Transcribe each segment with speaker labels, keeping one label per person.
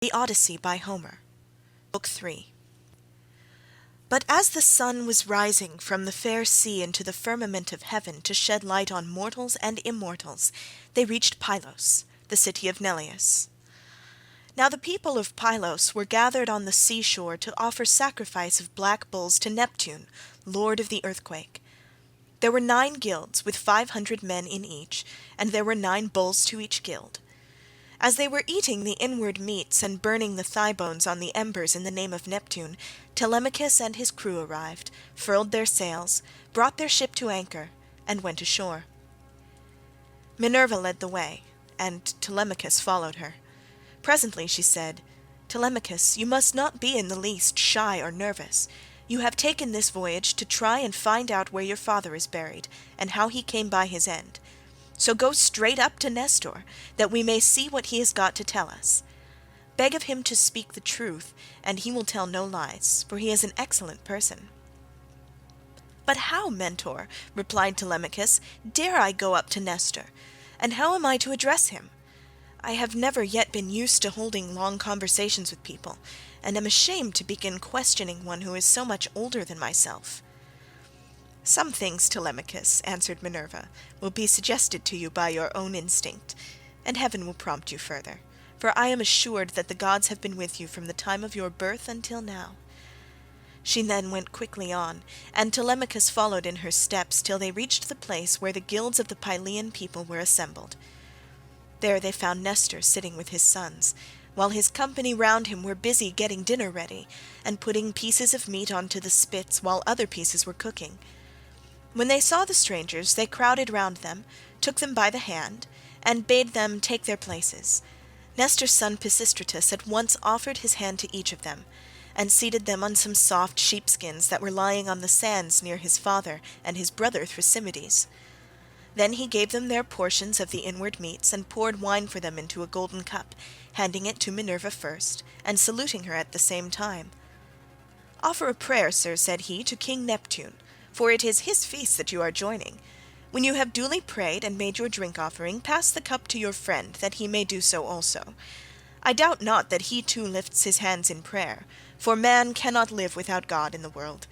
Speaker 1: The Odyssey by Homer, Book 3. But as the sun was rising from the fair sea into the firmament of heaven to shed light on mortals and immortals, they reached Pylos, the city of Neleus. Now the people of Pylos were gathered on the seashore to offer sacrifice of black bulls to Neptune, lord of the earthquake. There were 9 guilds, with 500 men in each, and there were 9 bulls to each guild. As they were eating the inward meats and burning the thigh bones on the embers in the name of Neptune, Telemachus and his crew arrived, furled their sails, brought their ship to anchor, and went ashore. Minerva led the way, and Telemachus followed her. Presently she said, "Telemachus, you must not be in the least shy or nervous. You have taken this voyage to try and find out where your father is buried, and how he came by his end. So go straight up to Nestor, that we may see what he has got to tell us. Beg of him to speak the truth, and he will tell no lies, for he is an excellent person." "But how, Mentor," replied Telemachus, "dare I go up to Nestor? And how am I to address him? I have never yet been used to holding long conversations with people, and am ashamed to begin questioning one who is so much older than myself." "Some things, Telemachus," answered Minerva, "will be suggested to you by your own instinct, and heaven will prompt you further, for I am assured that the gods have been with you from the time of your birth until now." She then went quickly on, and Telemachus followed in her steps till they reached the place where the guilds of the Pylian people were assembled. There they found Nestor sitting with his sons, while his company round him were busy getting dinner ready, and putting pieces of meat onto the spits while other pieces were cooking. When they saw the strangers, they crowded round them, took them by the hand, and bade them take their places. Nestor's son Pisistratus at once offered his hand to each of them, and seated them on some soft sheepskins that were lying on the sands near his father and his brother Thrasymedes. Then he gave them their portions of the inward meats, and poured wine for them into a golden cup, handing it to Minerva first, and saluting her at the same time. "Offer a prayer, sir," said he, "to King Neptune, for it is his feast that you are joining. When you have duly prayed and made your drink offering, pass the cup to your friend, that he may do so also. I doubt not that he too lifts his hands in prayer, for man cannot live without God in the world.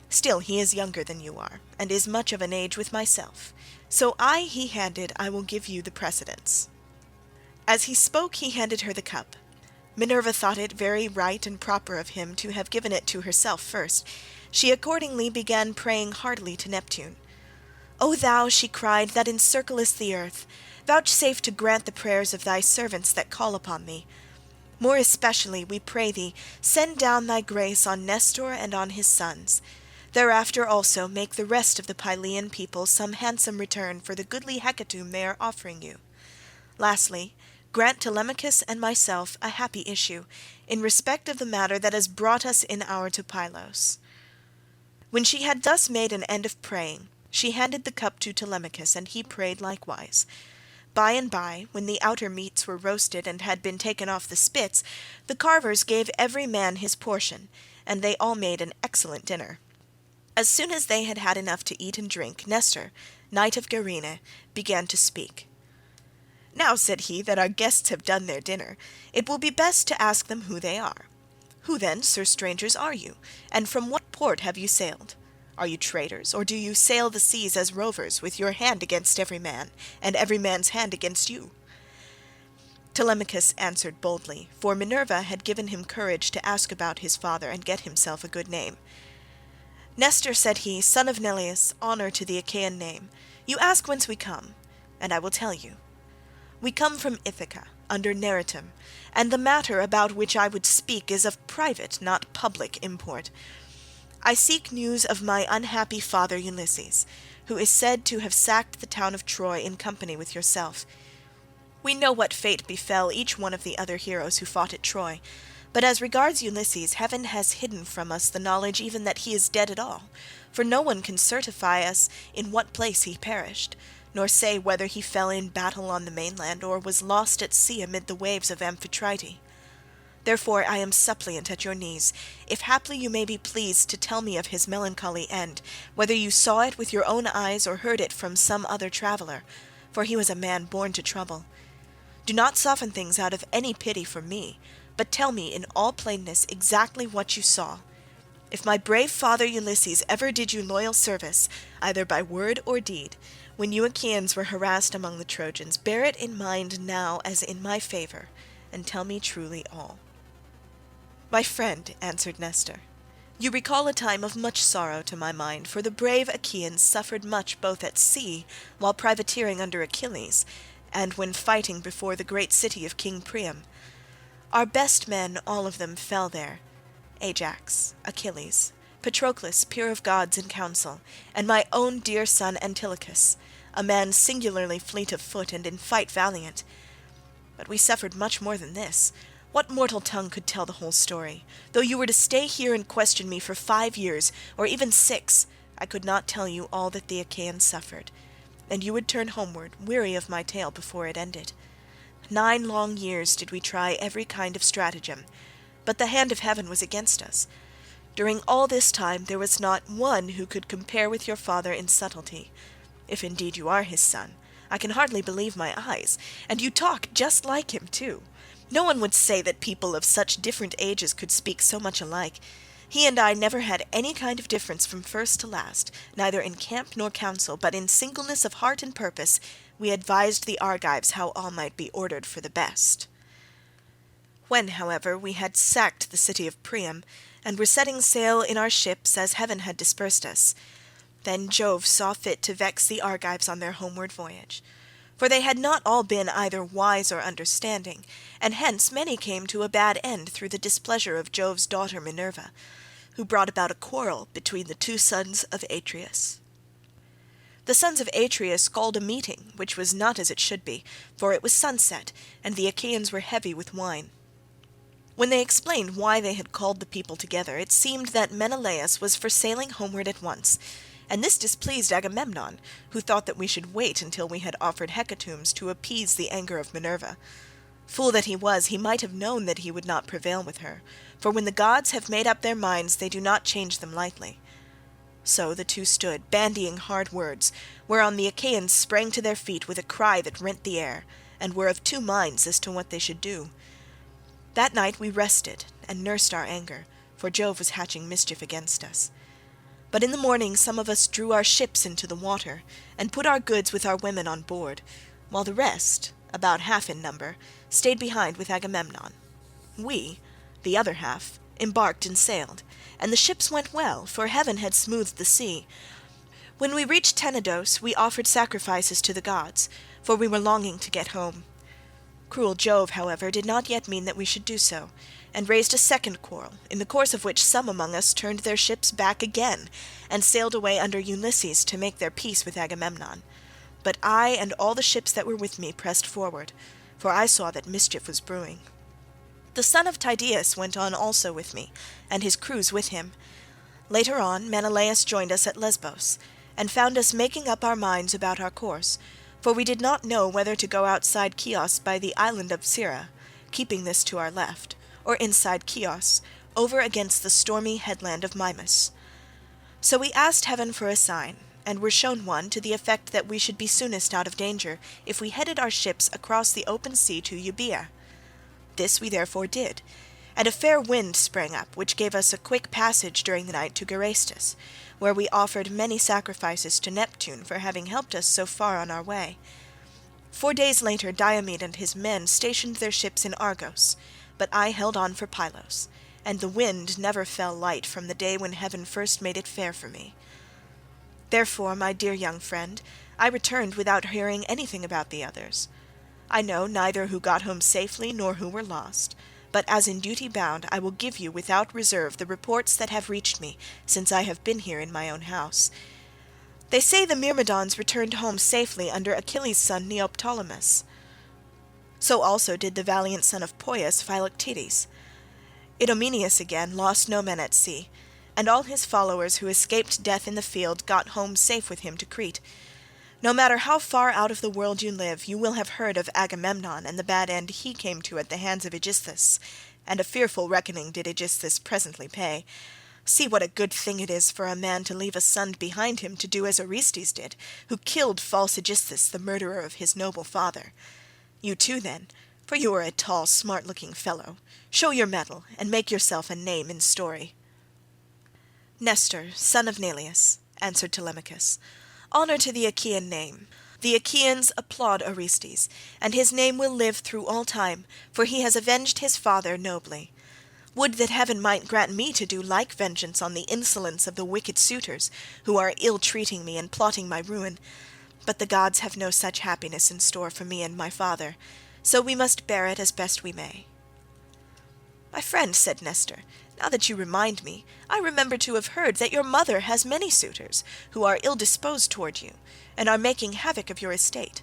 Speaker 1: Still he is younger than you are, and is much of an age with myself. So he-handed, I will give you the precedence." As he spoke he handed her the cup. Minerva thought it very right and proper of him to have given it to herself first. She accordingly began praying heartily to Neptune. "O thou," she cried, "that encirclest the earth, vouchsafe to grant the prayers of thy servants that call upon thee. More especially, we pray thee, send down thy grace on Nestor and on his sons. Thereafter also make the rest of the Pylian people some handsome return for the goodly hecatomb they are offering you. Lastly, grant Telemachus and myself a happy issue, in respect of the matter that has brought us in hour to Pylos." When she had thus made an end of praying, she handed the cup to Telemachus, and he prayed likewise. By and by, when the outer meats were roasted and had been taken off the spits, the carvers gave every man his portion, and they all made an excellent dinner. As soon as they had had enough to eat and drink, Nestor, knight of Gerene, began to speak. "Now," said he, "that our guests have done their dinner, it will be best to ask them who they are. Who then, sir strangers, are you, and from what port have you sailed? Are you traders, or do you sail the seas as rovers, with your hand against every man, and every man's hand against you?" Telemachus answered boldly, for Minerva had given him courage to ask about his father and get himself a good name. "Nestor," said he, "son of Neleus, honour to the Achaean name, you ask whence we come, and I will tell you. We come from Ithaca, under Neritum, and the matter about which I would speak is of private, not public import. I seek news of my unhappy father Ulysses, who is said to have sacked the town of Troy in company with yourself. We know what fate befell each one of the other heroes who fought at Troy, but as regards Ulysses, heaven has hidden from us the knowledge even that he is dead at all, for no one can certify us in what place he perished, nor say whether he fell in battle on the mainland or was lost at sea amid the waves of Amphitrite. Therefore I am suppliant at your knees, if haply you may be pleased to tell me of his melancholy end, whether you saw it with your own eyes or heard it from some other traveller, for he was a man born to trouble. Do not soften things out of any pity for me, But tell me in all plainness exactly what you saw. If my brave father Ulysses ever did you loyal service, either by word or deed, when you Achaeans were harassed among the Trojans, bear it in mind now as in my favour, and tell me truly all." "My friend," answered Nestor, "you recall a time of much sorrow to my mind, for the brave Achaeans suffered much both at sea, while privateering under Achilles, and when fighting before the great city of King Priam. Our best men all of them fell there, Ajax, Achilles, Patroclus peer of gods in council, and my own dear son Antilochus, a man singularly fleet of foot and in fight valiant. But we suffered much more than this. What mortal tongue could tell the whole story? Though you were to stay here and question me for 5 years, or even 6, I could not tell you all that the Achaeans suffered, and you would turn homeward, weary of my tale before it ended. 9 long years did we try every kind of stratagem, but the hand of heaven was against us. During all this time there was not one who could compare with your father in subtlety, if indeed you are his son. I can hardly believe my eyes, and you talk just like him too. No one would say that people of such different ages could speak so much alike. He and I never had any kind of difference from first to last, neither in camp nor council, but in singleness of heart and purpose we advised the Argives how all might be ordered for the best. When, however, we had sacked the city of Priam, and were setting sail in our ships as heaven had dispersed us, then Jove saw fit to vex the Argives on their homeward voyage. For they had not all been either wise or understanding, and hence many came to a bad end through the displeasure of Jove's daughter Minerva, who brought about a quarrel between the 2 sons of Atreus. The sons of Atreus called a meeting, which was not as it should be, for it was sunset, and the Achaeans were heavy with wine. When they explained why they had called the people together, it seemed that Menelaus was for sailing homeward at once, and this displeased Agamemnon, who thought that we should wait until we had offered hecatombs to appease the anger of Minerva. Fool that he was, he might have known that he would not prevail with her, for when the gods have made up their minds they do not change them lightly. So the 2 stood, bandying hard words, whereon the Achaeans sprang to their feet with a cry that rent the air, and were of 2 minds as to what they should do. That night we rested and nursed our anger, for Jove was hatching mischief against us. But in the morning some of us drew our ships into the water, and put our goods with our women on board, while the rest, about half in number, stayed behind with Agamemnon. We, the other half, embarked and sailed, and the ships went well, for heaven had smoothed the sea. When we reached Tenedos we offered sacrifices to the gods, for we were longing to get home. Cruel Jove, however, did not yet mean that we should do so, and raised a second quarrel, in the course of which some among us turned their ships back again, and sailed away under Ulysses to make their peace with Agamemnon. But I and all the ships that were with me pressed forward, for I saw that mischief was brewing. The son of Tydeus went on also with me, and his crews with him. Later on Menelaus joined us at Lesbos, and found us making up our minds about our course, for we did not know whether to go outside Chios by the island of Psyra, keeping this to our left, or inside Chios, over against the stormy headland of Mimas. So we asked heaven for a sign, and were shown one to the effect that we should be soonest out of danger if we headed our ships across the open sea to Euboea. This we therefore did, and a fair wind sprang up, which gave us a quick passage during the night to Geraestus, where we offered many sacrifices to Neptune for having helped us so far on our way. 4 days later Diomed and his men stationed their ships in Argos, but I held on for Pylos, and the wind never fell light from the day when heaven first made it fair for me. Therefore, my dear young friend, I returned without hearing anything about the others. I know neither who got home safely nor who were lost, but as in duty bound I will give you without reserve the reports that have reached me since I have been here in my own house. They say the Myrmidons returned home safely under Achilles' son Neoptolemus. So also did the valiant son of Poias, Philoctetes. Idomeneus again lost no men at sea, and all his followers who escaped death in the field got home safe with him to Crete. No matter how far out of the world you live, you will have heard of Agamemnon and the bad end he came to at the hands of Aegisthus, and a fearful reckoning did Aegisthus presently pay. See what a good thing it is for a man to leave a son behind him to do as Orestes did, who killed false Aegisthus, the murderer of his noble father. You too, then, for you are a tall, smart-looking fellow. Show your mettle, and make yourself a name in story." "Nestor, son of Neleus," answered Telemachus, "honour to the Achaean name. The Achaeans applaud Orestes, and his name will live through all time, for he has avenged his father nobly. Would that heaven might grant me to do like vengeance on the insolence of the wicked suitors, who are ill-treating me and plotting my ruin. But the gods have no such happiness in store for me and my father, so we must bear it as best we may." "My friend," said Nestor, "now that you remind me, I remember to have heard that your mother has many suitors, who are ill-disposed toward you, and are making havoc of your estate.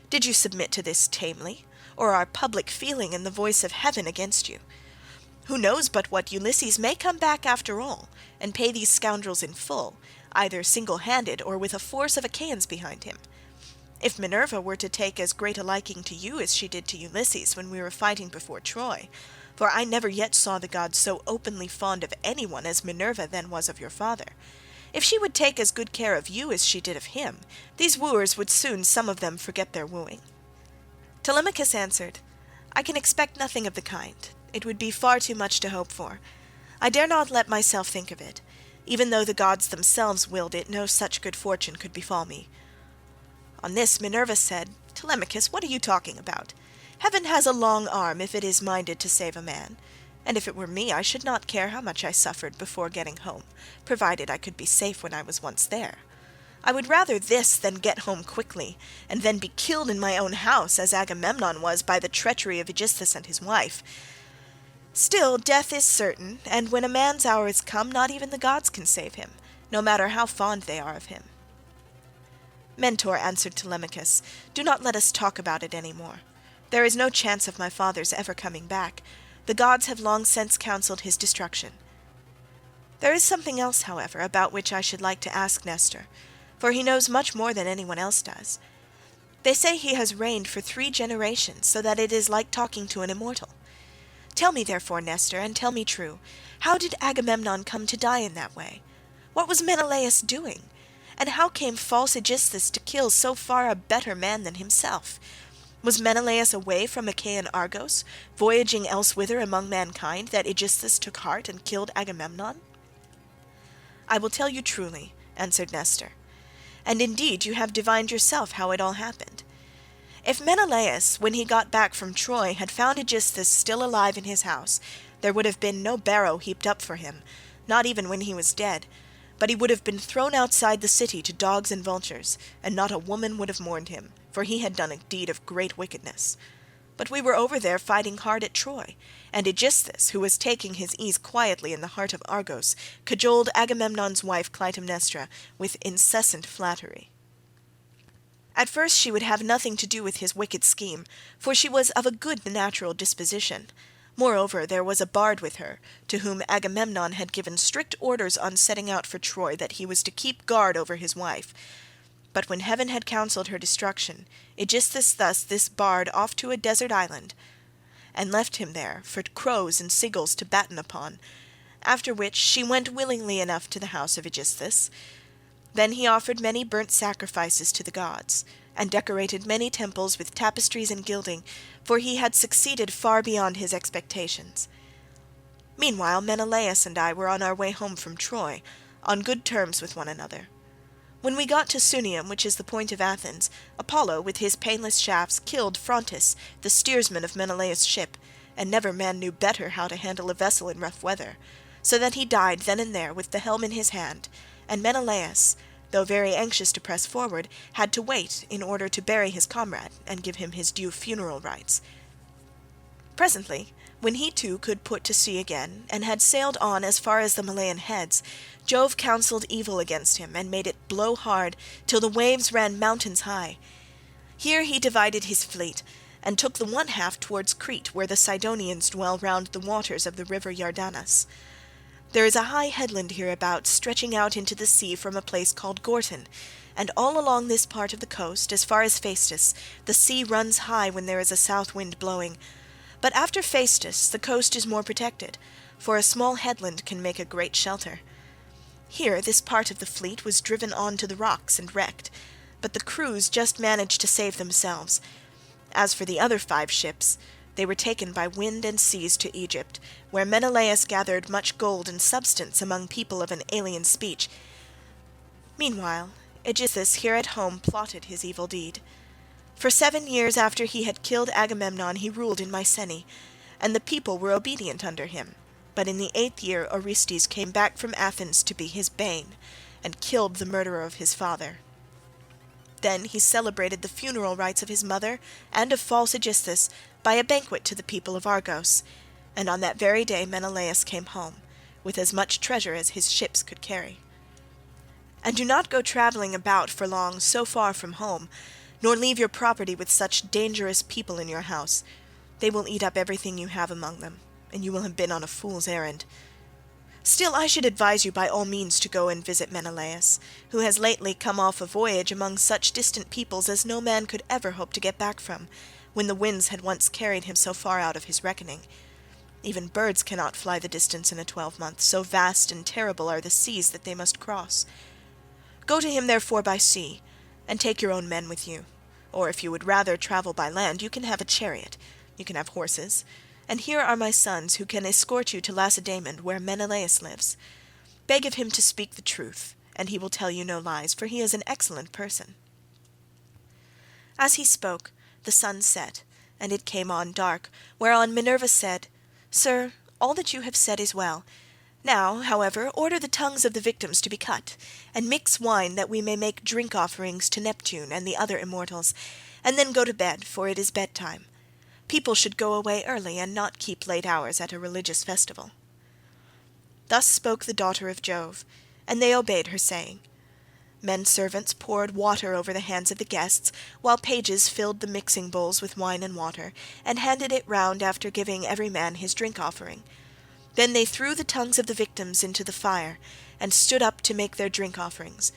Speaker 1: Did you submit to this tamely, or are public feeling and the voice of heaven against you? Who knows but what Ulysses may come back after all, and pay these scoundrels in full, either single-handed or with a force of Achaeans behind him? If Minerva were to take as great a liking to you as she did to Ulysses when we were fighting before Troy, for I never yet saw the gods so openly fond of any one as Minerva then was of your father, if she would take as good care of you as she did of him, these wooers would soon some of them forget their wooing." Telemachus answered, "I can expect nothing of the kind. It would be far too much to hope for. I dare not let myself think of it. Even though the gods themselves willed it, no such good fortune could befall me." On this Minerva said, "Telemachus, what are you talking about? Heaven has a long arm if it is minded to save a man, and if it were me I should not care how much I suffered before getting home, provided I could be safe when I was once there. I would rather this than get home quickly, and then be killed in my own house, as Agamemnon was by the treachery of Aegisthus and his wife. Still, death is certain, and when a man's hour is come, not even the gods can save him, no matter how fond they are of him." "Mentor," answered Telemachus, "do not let us talk about it any more. There is no chance of my father's ever coming back. The gods have long since counselled his destruction. There is something else, however, about which I should like to ask Nestor, for he knows much more than anyone else does. They say he has reigned for 3 generations, so that it is like talking to an immortal. Tell me therefore, Nestor, and tell me true, how did Agamemnon come to die in that way? What was Menelaus doing? And how came false Aegisthus to kill so far a better man than himself? Was Menelaus away from Achaean Argos, voyaging elsewhither among mankind, that Aegisthus took heart and killed Agamemnon?" "I will tell you truly," answered Nestor, "and indeed you have divined yourself how it all happened. If Menelaus, when he got back from Troy, had found Aegisthus still alive in his house, there would have been no barrow heaped up for him, not even when he was dead, but he would have been thrown outside the city to dogs and vultures, and not a woman would have mourned him, for he had done a deed of great wickedness. But we were over there fighting hard at Troy, and Aegisthus, who was taking his ease quietly in the heart of Argos, cajoled Agamemnon's wife Clytemnestra with incessant flattery. At first she would have nothing to do with his wicked scheme, for she was of a good natural disposition. Moreover, there was a bard with her, to whom Agamemnon had given strict orders on setting out for Troy that he was to keep guard over his wife. But when heaven had counselled her destruction, Aegisthus thus this bard off to a desert island, and left him there for crows and seagulls to batten upon, after which she went willingly enough to the house of Aegisthus. Then he offered many burnt sacrifices to the gods, and decorated many temples with tapestries and gilding, for he had succeeded far beyond his expectations. Meanwhile Menelaus and I were on our way home from Troy, on good terms with one another. When we got to Sunium, which is the point of Athens, Apollo with his painless shafts killed Phrontis, the steersman of Menelaus' ship, and never man knew better how to handle a vessel in rough weather, so that he died then and there with the helm in his hand, and Menelaus, though very anxious to press forward, had to wait in order to bury his comrade and give him his due funeral rites. Presently, when he too could put to sea again, and had sailed on as far as the Malayan heads, Jove counselled evil against him and made it blow hard till the waves ran mountains high. Here he divided his fleet, and took the one half towards Crete, where the Sidonians dwell round the waters of the river Iardanus. There is a high headland hereabouts, stretching out into the sea from a place called Gortyn, and all along this part of the coast, as far as Phaestus, the sea runs high when there is a south wind blowing. But after Phaestus the coast is more protected, for a small headland can make a great shelter. Here this part of the fleet was driven on to the rocks and wrecked, but the crews just managed to save themselves, As for the other 5 ships, they were taken by wind and seas to Egypt, where Menelaus gathered much gold and substance among people of an alien speech. Meanwhile Odysseus here at home plotted his evil deed. For 7 years after he had killed Agamemnon he ruled in Mycenae, and the people were obedient under him. But in the 8th year Orestes came back from Athens to be his bane, and killed the murderer of his father. Then he celebrated the funeral rites of his mother and of false Aegisthus by a banquet to the people of Argos, and on that very day Menelaus came home, with as much treasure as his ships could carry. And do not go travelling about for long so far from home, nor leave your property with such dangerous people in your house. They will eat up everything you have among them, and you will have been on a fool's errand. Still I should advise you by all means to go and visit Menelaus, who has lately come off a voyage among such distant peoples as no man could ever hope to get back from, when the winds had once carried him so far out of his reckoning. Even birds cannot fly the distance in a 12-month, so vast and terrible are the seas that they must cross. Go to him therefore by sea, and take your own men with you, or if you would rather travel by land, you can have a chariot, you can have horses, and here are my sons who can escort you to Lacedaemon, where Menelaus lives. Beg of him to speak the truth, and he will tell you no lies, for he is an excellent person." As he spoke, the sun set, and it came on dark, whereon Minerva said, "Sir, all that you have said is well. Now, however, order the tongues of the victims to be cut, and mix wine that we may make drink offerings to Neptune and the other immortals, and then go to bed, for it is bedtime. People should go away early and not keep late hours at a religious festival." Thus spoke the daughter of Jove, and they obeyed her saying. Men-servants poured water over the hands of the guests, while pages filled the mixing bowls with wine and water, and handed it round after giving every man his drink-offering. Then they threw the tongues of the victims into the fire, and stood up to make their drink-offerings.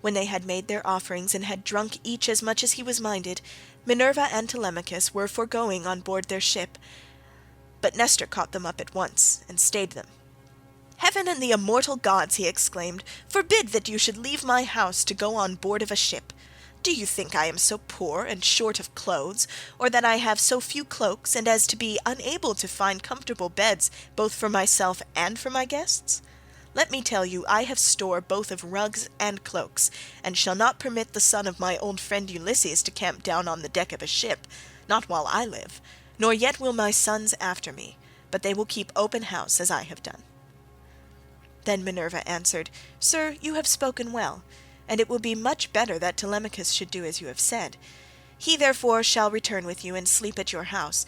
Speaker 1: When they had made their offerings and had drunk each as much as he was minded, Minerva and Telemachus were for going on board their ship, but Nestor caught them up at once and stayed them. "Heaven and the immortal gods," he exclaimed, "forbid that you should leave my house to go on board of a ship. Do you think I am so poor and short of clothes, or that I have so few cloaks, and as to be unable to find comfortable beds both for myself and for my guests? Let me tell you, I have store both of rugs and cloaks, and shall not permit the son of my old friend Ulysses to camp down on the deck of a ship, not while I live, nor yet will my sons after me, but they will keep open house as I have done." Then Minerva answered, "Sir, you have spoken well, and it will be much better that Telemachus should do as you have said. He therefore shall return with you and sleep at your house,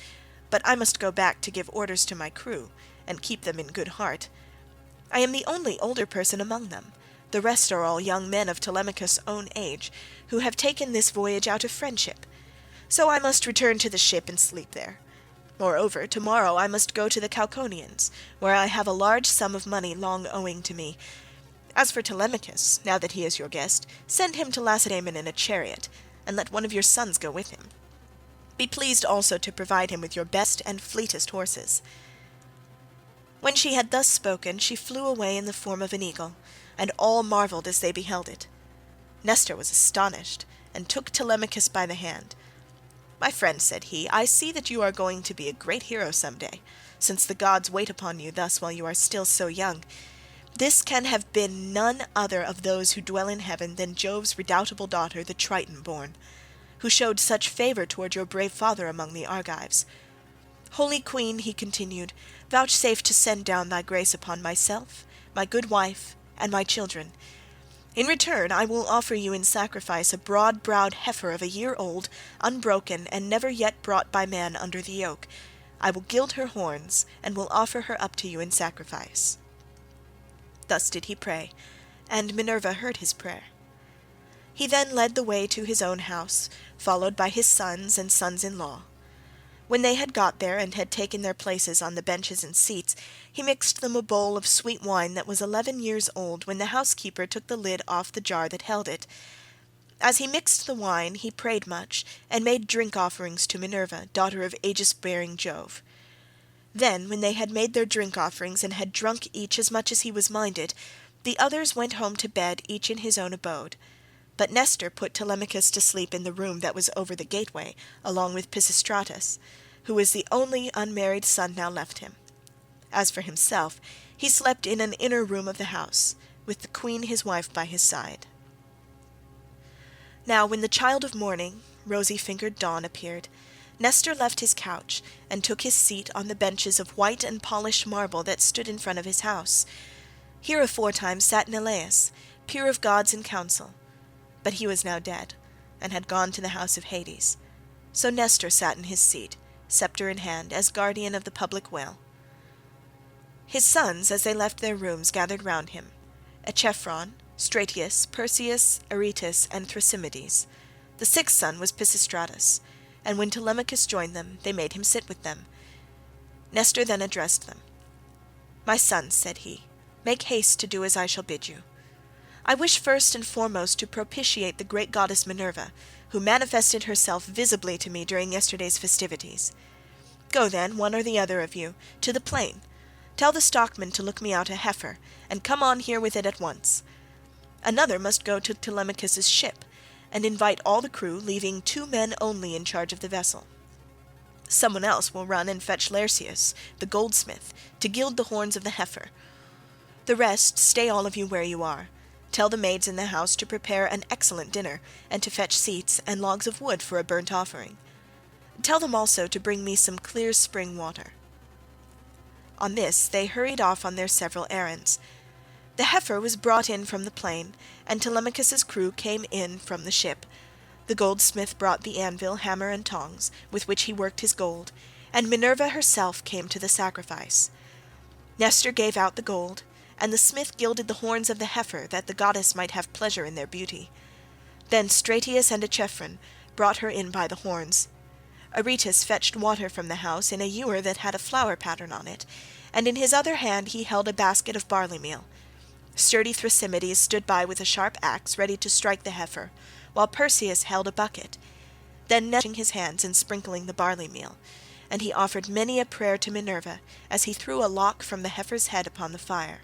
Speaker 1: but I must go back to give orders to my crew, and keep them in good heart. I am the only older person among them. The rest are all young men of Telemachus' own age, who have taken this voyage out of friendship. So I must return to the ship and sleep there. Moreover, tomorrow I must go to the Cauconians, where I have a large sum of money long owing to me. As for Telemachus, now that he is your guest, send him to Lacedaemon in a chariot, and let one of your sons go with him. Be pleased also to provide him with your best and fleetest horses." When she had thus spoken, she flew away in the form of an eagle, and all marvelled as they beheld it. Nestor was astonished, and took Telemachus by the hand. "My friend," said he, "I see that you are going to be a great hero some day, since the gods wait upon you thus while you are still so young. This can have been none other of those who dwell in heaven than Jove's redoubtable daughter, the Triton-born, who showed such favour toward your brave father among the Argives. Holy Queen," he continued, "vouchsafe to send down thy grace upon myself, my good wife, and my children. In return I will offer you in sacrifice a broad-browed heifer of a year old, unbroken, and never yet brought by man under the yoke. I will gild her horns, and will offer her up to you in sacrifice." Thus did he pray, and Minerva heard his prayer. He then led the way to his own house, followed by his sons and sons-in-law. When they had got there and had taken their places on the benches and seats, he mixed them a bowl of sweet wine that was 11 years old when the housekeeper took the lid off the jar that held it. As he mixed the wine he prayed much, and made drink offerings to Minerva, daughter of aegis-bearing Jove. Then, when they had made their drink offerings and had drunk each as much as he was minded, the others went home to bed each in his own abode. But Nestor put Telemachus to sleep in the room that was over the gateway, along with Pisistratus, who was the only unmarried son now left him. As for himself, he slept in an inner room of the house, with the queen his wife by his side. Now when the child of morning, rosy-fingered dawn, appeared, Nestor left his couch and took his seat on the benches of white and polished marble that stood in front of his house. Here aforetime sat Neleus, peer of gods in council, but he was now dead, and had gone to the house of Hades. So Nestor sat in his seat, sceptre in hand, as guardian of the public weal. His sons, as they left their rooms, gathered round him: Echephron, Stratius, Perseus, Aretus, and Thrasymedes. The sixth son was Pisistratus, and when Telemachus joined them, they made him sit with them. Nestor then addressed them. "My sons," said he, "make haste to do as I shall bid you. I wish first and foremost to propitiate the great goddess Minerva, who manifested herself visibly to me during yesterday's festivities. Go then, one or the other of you, to the plain. Tell the stockman to look me out a heifer, and come on here with it at once. Another must go to Telemachus's ship, and invite all the crew, leaving 2 men only in charge of the vessel. Someone else will run and fetch Lersius, the goldsmith, to gild the horns of the heifer. The rest, stay all of you where you are. Tell the maids in the house to prepare an excellent dinner, and to fetch seats and logs of wood for a burnt offering. Tell them also to bring me some clear spring water." On this they hurried off on their several errands. The heifer was brought in from the plain, and Telemachus's crew came in from the ship. The goldsmith brought the anvil, hammer, and tongs, with which he worked his gold, and Minerva herself came to the sacrifice. Nestor gave out the gold, and the smith gilded the horns of the heifer, that the goddess might have pleasure in their beauty. Then Stratius and Echephron brought her in by the horns. Aretus fetched water from the house in a ewer that had a flower pattern on it, and in his other hand he held a basket of barley meal. Sturdy Thrasymedes stood by with a sharp axe, ready to strike the heifer, while Perseus held a bucket. Then washing his hands and sprinkling the barley meal, and he offered many a prayer to Minerva as he threw a lock from the heifer's head upon the fire.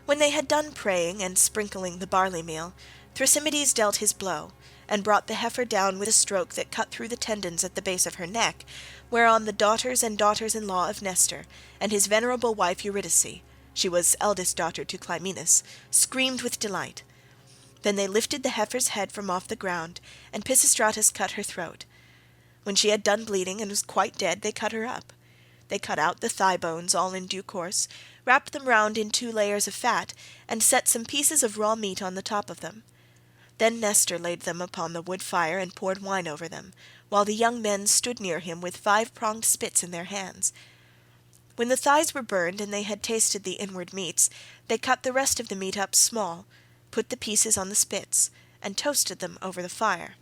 Speaker 1: When they had done praying and sprinkling the barley meal, Thrasymedes dealt his blow, and brought the heifer down with a stroke that cut through the tendons at the base of her neck, whereon the daughters and daughters-in-law of Nestor, and his venerable wife Eurydice, she was eldest daughter to Clymenus, screamed with delight. Then they lifted the heifer's head from off the ground, and Pisistratus cut her throat. When she had done bleeding and was quite dead, they cut her up. They cut out the thigh bones all in due course, wrapped them round in 2 layers of fat, and set some pieces of raw meat on the top of them. Then Nestor laid them upon the wood fire and poured wine over them, while the young men stood near him with 5-pronged spits in their hands. When the thighs were burned and they had tasted the inward meats, they cut the rest of the meat up small, put the pieces on the spits, and toasted them over the fire.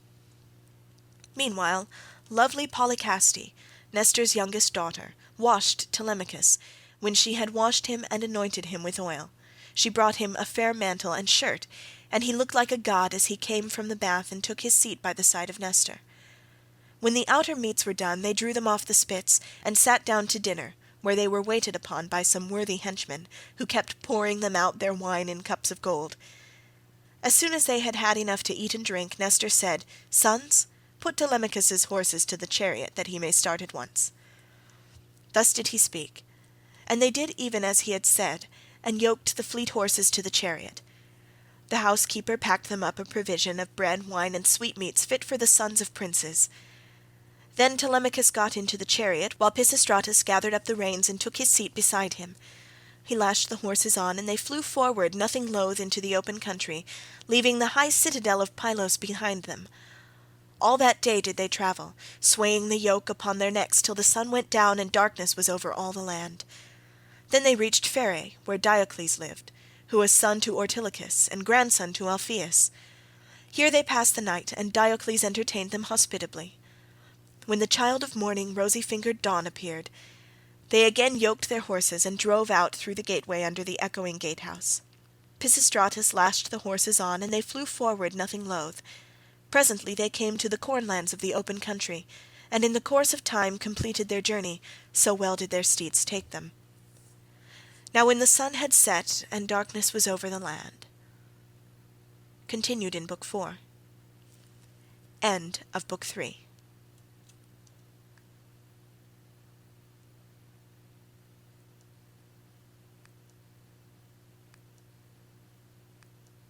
Speaker 1: Meanwhile lovely Polycaste, Nestor's youngest daughter, washed Telemachus. When she had washed him and anointed him with oil, she brought him a fair mantle and shirt, and he looked like a god as he came from the bath and took his seat by the side of Nestor. When the outer meats were done, they drew them off the spits, and sat down to dinner, where they were waited upon by some worthy henchmen, who kept pouring them out their wine in cups of gold. As soon as they had had enough to eat and drink, Nestor said, "Sons, put Telemachus's horses to the chariot, that he may start at once." Thus did he speak, and they did even as he had said, and yoked the fleet horses to the chariot. The housekeeper packed them up a provision of bread, wine, and sweetmeats fit for the sons of princes. Then Telemachus got into the chariot, while Pisistratus gathered up the reins and took his seat beside him. He lashed the horses on, and they flew forward nothing loath into the open country, leaving the high citadel of Pylos behind them. All that day did they travel, swaying the yoke upon their necks till the sun went down and darkness was over all the land. Then they reached Pheræ, where Diocles lived, who was son to Ortilochus and grandson to Alpheus. Here they passed the night, and Diocles entertained them hospitably. When the child of morning, rosy-fingered Dawn, appeared, they again yoked their horses and drove out through the gateway under the echoing gatehouse. Pisistratus lashed the horses on, and they flew forward nothing loath. Presently they came to the cornlands of the open country, and in the course of time completed their journey, so well did their steeds take them. Now when the sun had set and darkness was over the land, Continued in Book 4. End of Book 3.